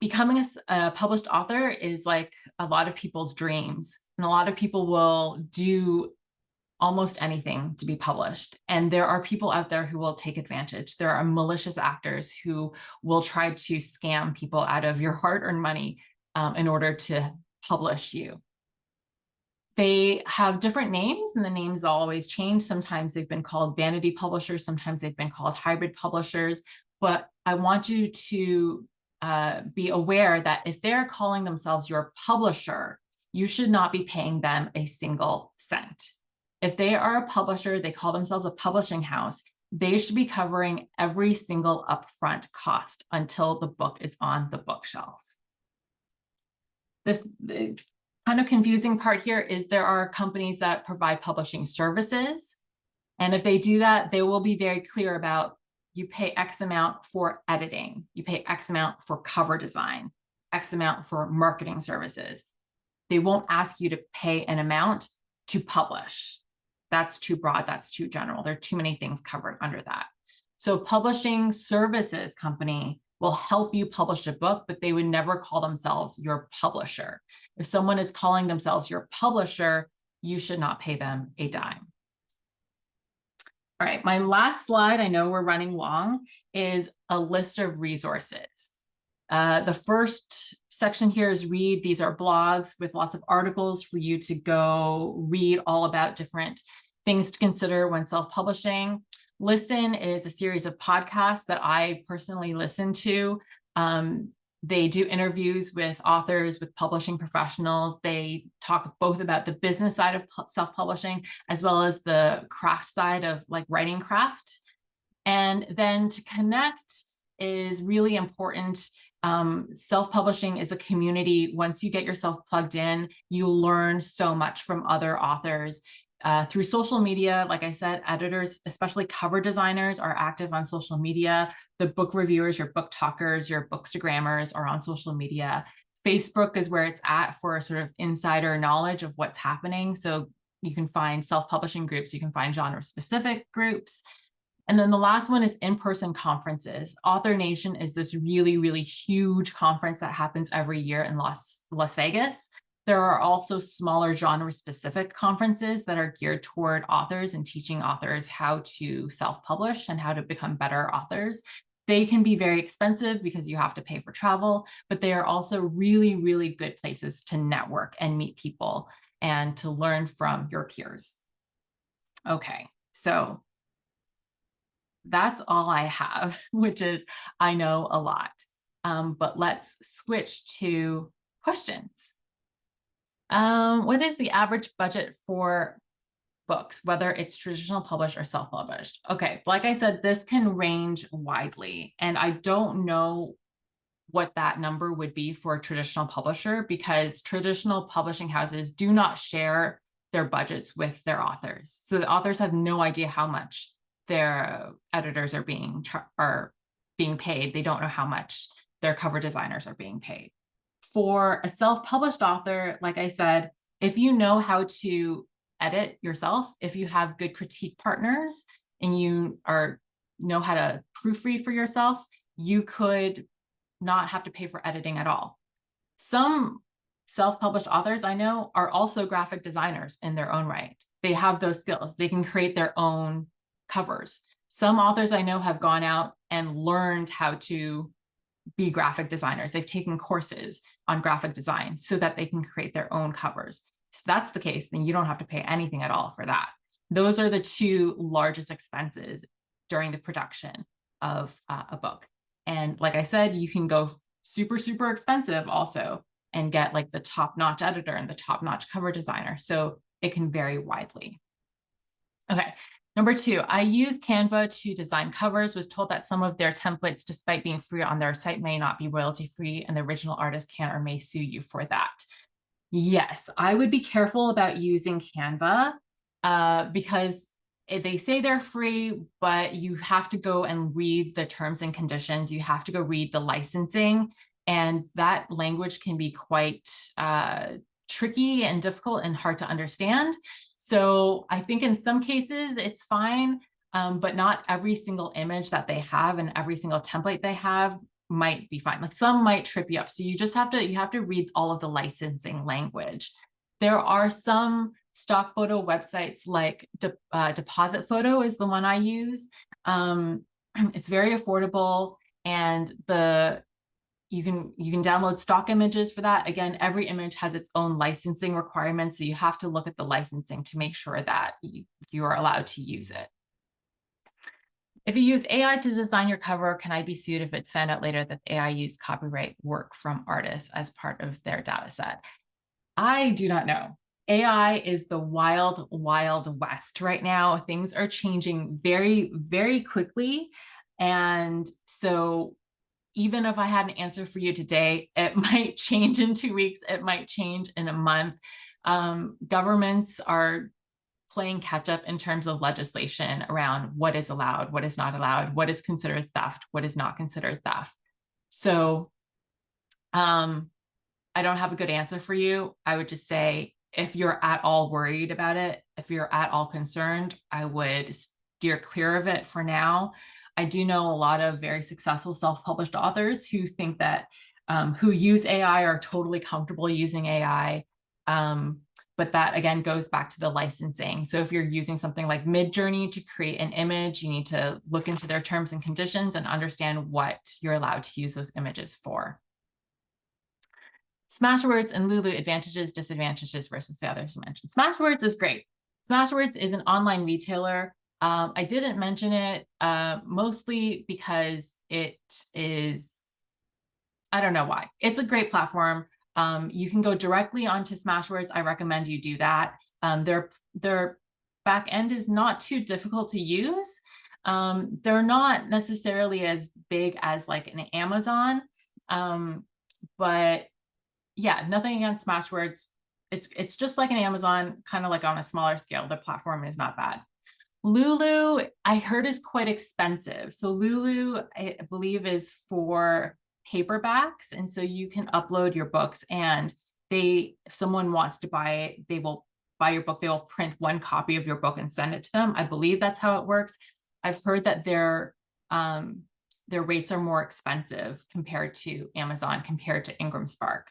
becoming a published author is like a lot of people's dreams, and a lot of people will do almost anything to be published. And there are people out there who will take advantage. There are malicious actors who will try to scam people out of your hard-earned money in order to publish you. They have different names, and the names always change. Sometimes they've been called vanity publishers, sometimes they've been called hybrid publishers. But I want you to be aware that if they're calling themselves your publisher, you should not be paying them a single cent. If they are a publisher, they call themselves a publishing house, they should be covering every single upfront cost until the book is on the bookshelf. The kind of confusing part here is there are companies that provide publishing services. And if they do that, they will be very clear about you pay X amount for editing, you pay X amount for cover design, X amount for marketing services. They won't ask you to pay an amount to publish. That's too broad, that's too general. There are too many things covered under that. So publishing services company will help you publish a book, but they would never call themselves your publisher. If someone is calling themselves your publisher, you should not pay them a dime. All right, my last slide, I know we're running long, is a list of resources. The first section here is read. These are blogs with lots of articles for you to go read all about different things to consider when self-publishing. Listen is a series of podcasts that I personally listen to. They do interviews with authors, with publishing professionals. They talk both about the business side of self-publishing as well as the craft side of like writing craft. And then to connect is really important. Self-publishing is a community. Once you get yourself plugged in, you learn so much from other authors. Through social media, like I said, editors, especially cover designers, are active on social media. The book reviewers, your book talkers, your bookstagrammers are on social media. Facebook is where it's at for sort of insider knowledge of what's happening. So you can find self-publishing groups, you can find genre-specific groups. And then the last one is in-person conferences. Author Nation is this really, really huge conference that happens every year in Las Vegas. There are also smaller genre-specific conferences that are geared toward authors and teaching authors how to self-publish and how to become better authors. They can be very expensive because you have to pay for travel, but they are also really, really good places to network and meet people and to learn from your peers. Okay, so that's all I have, which is I know a lot. But let's switch to questions. What is the average budget for books, whether it's traditional published or self-published? Okay, like I said, this can range widely, and I don't know what that number would be for a traditional publisher because traditional publishing houses do not share their budgets with their authors. So the authors have no idea how much their editors are being paid. They don't know how much their cover designers are being paid. For a self-published author, like I said, if you know how to edit yourself, if you have good critique partners and you are know how to proofread for yourself, you could not have to pay for editing at all. Some self-published authors I know are also graphic designers in their own right. They have those skills. They can create their own covers. Some authors I know have gone out and learned how to be graphic designers. They've taken courses on graphic design so that they can create their own covers. If that's the case, then you don't have to pay anything at all for that. Those are the two largest expenses during the production of a book. And like I said, you can go super, super expensive also and get like the top-notch editor and the top-notch cover designer. So it can vary widely. Okay. Number two, I use Canva to design covers, was told that some of their templates, despite being free on their site, may not be royalty free and the original artist can or may sue you for that. Yes, I would be careful about using Canva because they say they're free, but you have to go and read the terms and conditions. You have to go read the licensing, and that language can be quite tricky and difficult and hard to understand. So I think in some cases it's fine, but not every single image that they have and every single template they have might be fine. Like some might trip you up. So you have to read all of the licensing language. There are some stock photo websites like Deposit Photo is the one I use. It's very affordable, and you can download stock images for that. Again, every image has its own licensing requirements, so you have to look at the licensing to make sure that you are allowed to use it. If you use AI to design your cover, can I be sued if it's found out later that AI used copyright work from artists as part of their data set? I do not know. AI is the wild, wild west right now. Things are changing very, very quickly. And so even if I had an answer for you today, it might change in 2 weeks. It might change in a month. Governments are playing catch up in terms of legislation around what is allowed, what is not allowed, what is considered theft, what is not considered theft. So I don't have a good answer for you. I would just say, if you're at all worried about it, if you're at all concerned, I would steer clear of it for now. I do know a lot of very successful self-published authors who think that, who use AI are totally comfortable using AI. But that again goes back to the licensing. So if you're using something like Midjourney to create an image, you need to look into their terms and conditions and understand what you're allowed to use those images for. Smashwords and Lulu, advantages, disadvantages versus the others you mentioned. Smashwords is great. Smashwords is an online retailer. I didn't mention it mostly because it is, I don't know why. It's a great platform. You can go directly onto Smashwords. I recommend you do that. Their back end is not too difficult to use. They're not necessarily as big as like an Amazon, but yeah, nothing against Smashwords. It's just like an Amazon, kind of like on a smaller scale. The platform is not bad. Lulu, I heard, is quite expensive. So Lulu, I believe, is for paperbacks. And so you can upload your books, and if someone wants to buy it, they will buy your book. They will print one copy of your book and send it to them. I believe that's how it works. I've heard that their rates are more expensive compared to Amazon, compared to Ingram Spark.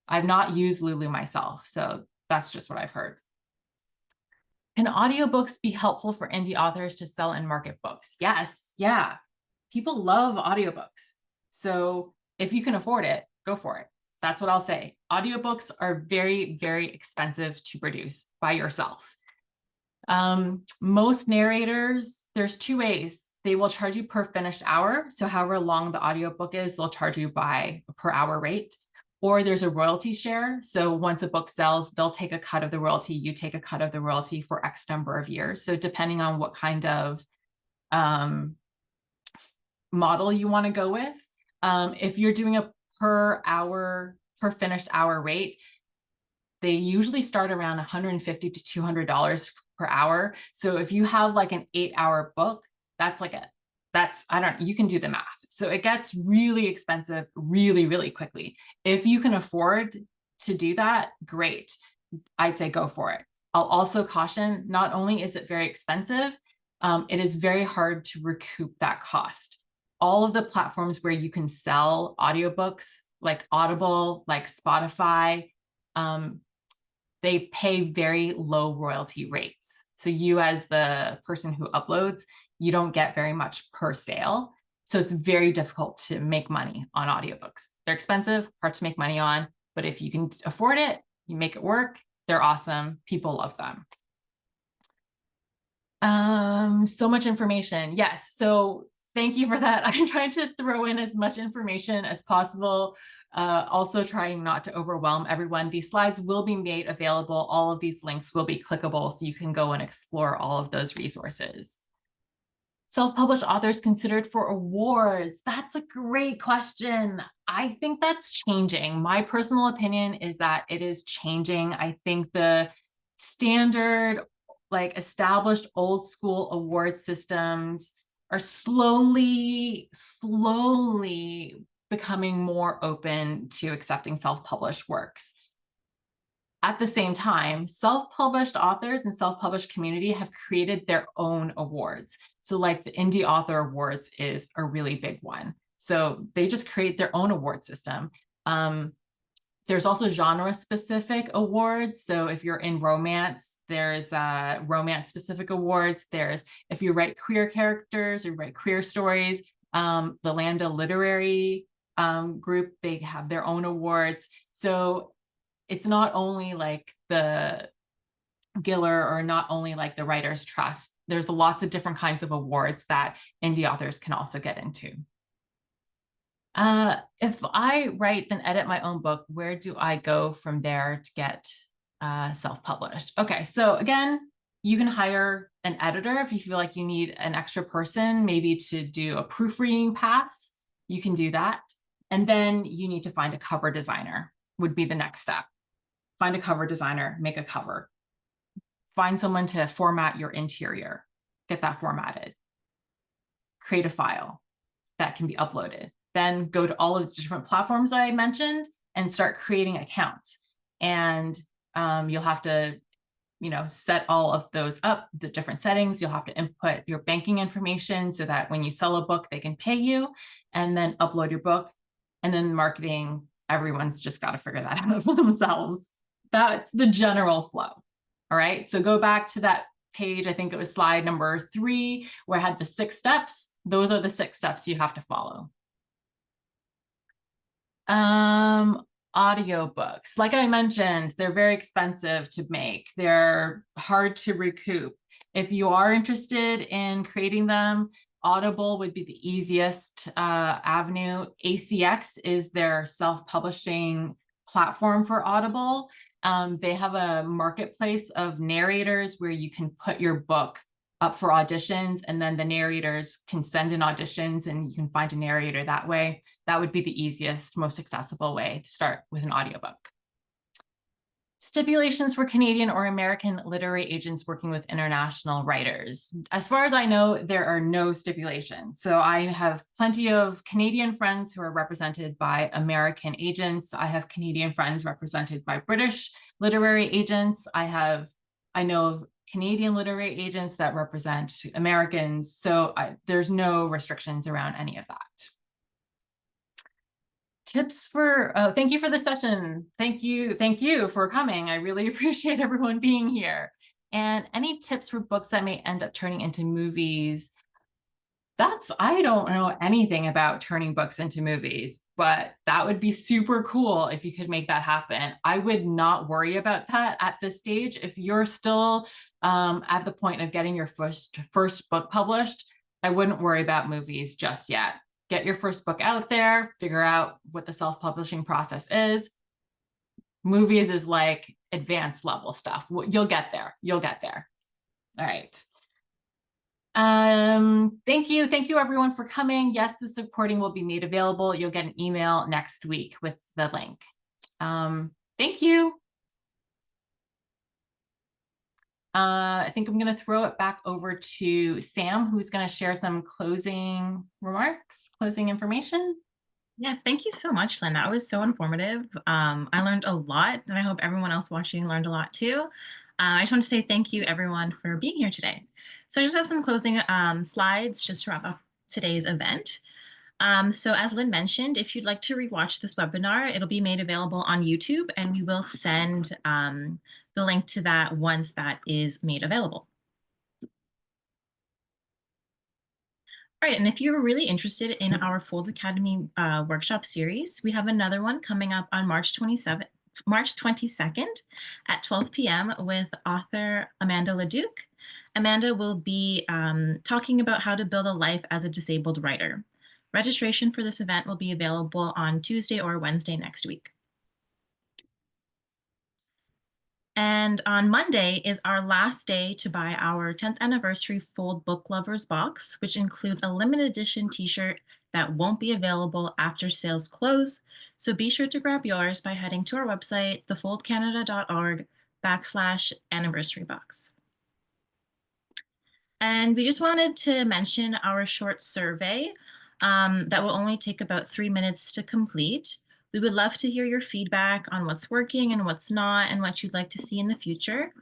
I've not used Lulu myself, so that's just what I've heard. Can audiobooks be helpful for indie authors to sell and market books? Yes, yeah. People love audiobooks. So if you can afford it, go for it. That's what I'll say. Audiobooks are very, very expensive to produce by yourself. Most narrators, there's two ways they will charge you per finished hour. So however long the audiobook is, they'll charge you by a per hour rate. Or there's a royalty share. So once a book sells, they'll take a cut of the royalty, you take a cut of the royalty for X number of years. So depending on what kind of model you want to go with, if you're doing a per hour, per finished hour rate, they usually start around $150 to $200 per hour. So if you have like an 8-hour book, you can do the math. So it gets really expensive really, really quickly. If you can afford to do that, great. I'd say go for it. I'll also caution, not only is it very expensive, it is very hard to recoup that cost. All of the platforms where you can sell audiobooks, like Audible, like Spotify, they pay very low royalty rates. So you as the person who uploads, you don't get very much per sale. So it's very difficult to make money on audiobooks. They're expensive, hard to make money on, but if you can afford it, you make it work, they're awesome. People love them. So much information. Yes. So thank you for that. I'm trying to throw in as much information as possible. Also trying not to overwhelm everyone. These slides will be made available. All of these links will be clickable, so you can go and explore all of those resources. Self-published authors considered for awards. That's a great question. I think that's changing. My personal opinion is that it is changing. I think the standard, like established old school award systems are slowly becoming more open to accepting self-published works. At the same time, self-published authors and self-published community have created their own awards. So like the Indie Author Awards is a really big one. So they just create their own award system. There's also genre-specific awards. So if you're in romance, there's romance-specific awards. There's, if you write queer characters or write queer stories, the Landa Literary group, they have their own awards. So it's not only like the Giller or not only like the Writers Trust. There's lots of different kinds of awards that indie authors can also get into. If I write and edit my own book, where do I go from there to get self-published? Okay, so again, you can hire an editor if you feel like you need an extra person, maybe to do a proofreading pass. You can do that. And then you need to find a cover designer, would be the next step. Find a cover designer, make a cover. Find someone to format your interior, get that formatted. Create a file that can be uploaded. Then go to all of the different platforms I mentioned and start creating accounts. And you'll have to, set all of those up, the different settings. You'll have to input your banking information so that when you sell a book, they can pay you, and then upload your book. And then marketing, everyone's just got to figure that out for themselves. That's the general flow. All right. So go back to that page. I think it was slide number 3, where I had the 6 steps. Those are the 6 steps you have to follow. Audiobooks, like I mentioned, they're very expensive to make. They're hard to recoup. If you are interested in creating them, Audible would be the easiest avenue. ACX is their self-publishing platform for Audible. They have a marketplace of narrators where you can put your book up for auditions, and then the narrators can send in auditions and you can find a narrator that way. That would be the easiest, most accessible way to start with an audiobook. Stipulations for Canadian or American literary agents working with international writers. As far as I know, there are no stipulations. So I have plenty of Canadian friends who are represented by American agents. I have Canadian friends represented by British literary agents. I know of Canadian literary agents that represent Americans. So there's no restrictions around any of that. Tips for, thank you for the session. Thank you for coming. I really appreciate everyone being here. And any tips for books that may end up turning into movies? I don't know anything about turning books into movies, but that would be super cool if you could make that happen. I would not worry about that at this stage. If you're still at the point of getting your first book published, I wouldn't worry about movies just yet. Get your first book out there, figure out what the self-publishing process is. Movies is like advanced level stuff. You'll get there. You'll get there. All right. Thank you everyone for coming. Yes, this recording will be made available. You'll get an email next week with the link. Thank you. I think I'm going to throw it back over to Sam, who's going to share some closing remarks, closing information. Yes, thank you so much, Lynn. That was so informative. I learned a lot, and I hope everyone else watching learned a lot too. I just want to say thank you, everyone, for being here today. So I just have some closing slides just to wrap up today's event. So as Lynn mentioned, if you'd like to rewatch this webinar, it'll be made available on YouTube, and we will send the link to that once that is made available. All right, and if you're really interested in our Fold Academy workshop series, we have another one coming up on March 22nd at 12 p.m. with author Amanda Leduc. Amanda will be talking about how to build a life as a disabled writer. Registration for this event will be available on Tuesday or Wednesday next week. And on Monday is our last day to buy our 10th anniversary Fold Book Lovers box, which includes a limited edition t-shirt that won't be available after sales close. So be sure to grab yours by heading to our website, thefoldcanada.org/anniversary box. And we just wanted to mention our short survey that will only take about 3 minutes to complete. We would love to hear your feedback on what's working and what's not and what you'd like to see in the future.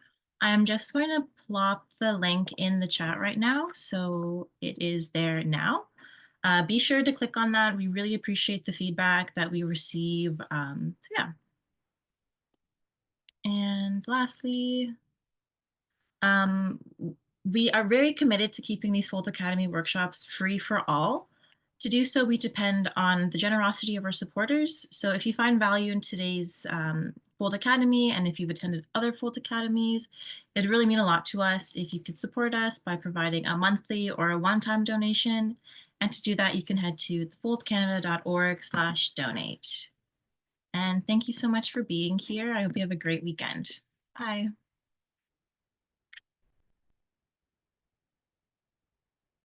I'm just going to plop the link in the chat right now, so it is there now. Be sure to click on that. We really appreciate the feedback that we receive. So yeah. And lastly, um, we are very committed to keeping these Fold Academy workshops free for all. To do so, we depend on the generosity of our supporters. So if you find value in today's Fold Academy, and if you've attended other Fold Academies, it'd really mean a lot to us if you could support us by providing a monthly or a one-time donation. And to do that, you can head to thefoldcanada.org/donate. And thank you so much for being here. I hope you have a great weekend. Bye.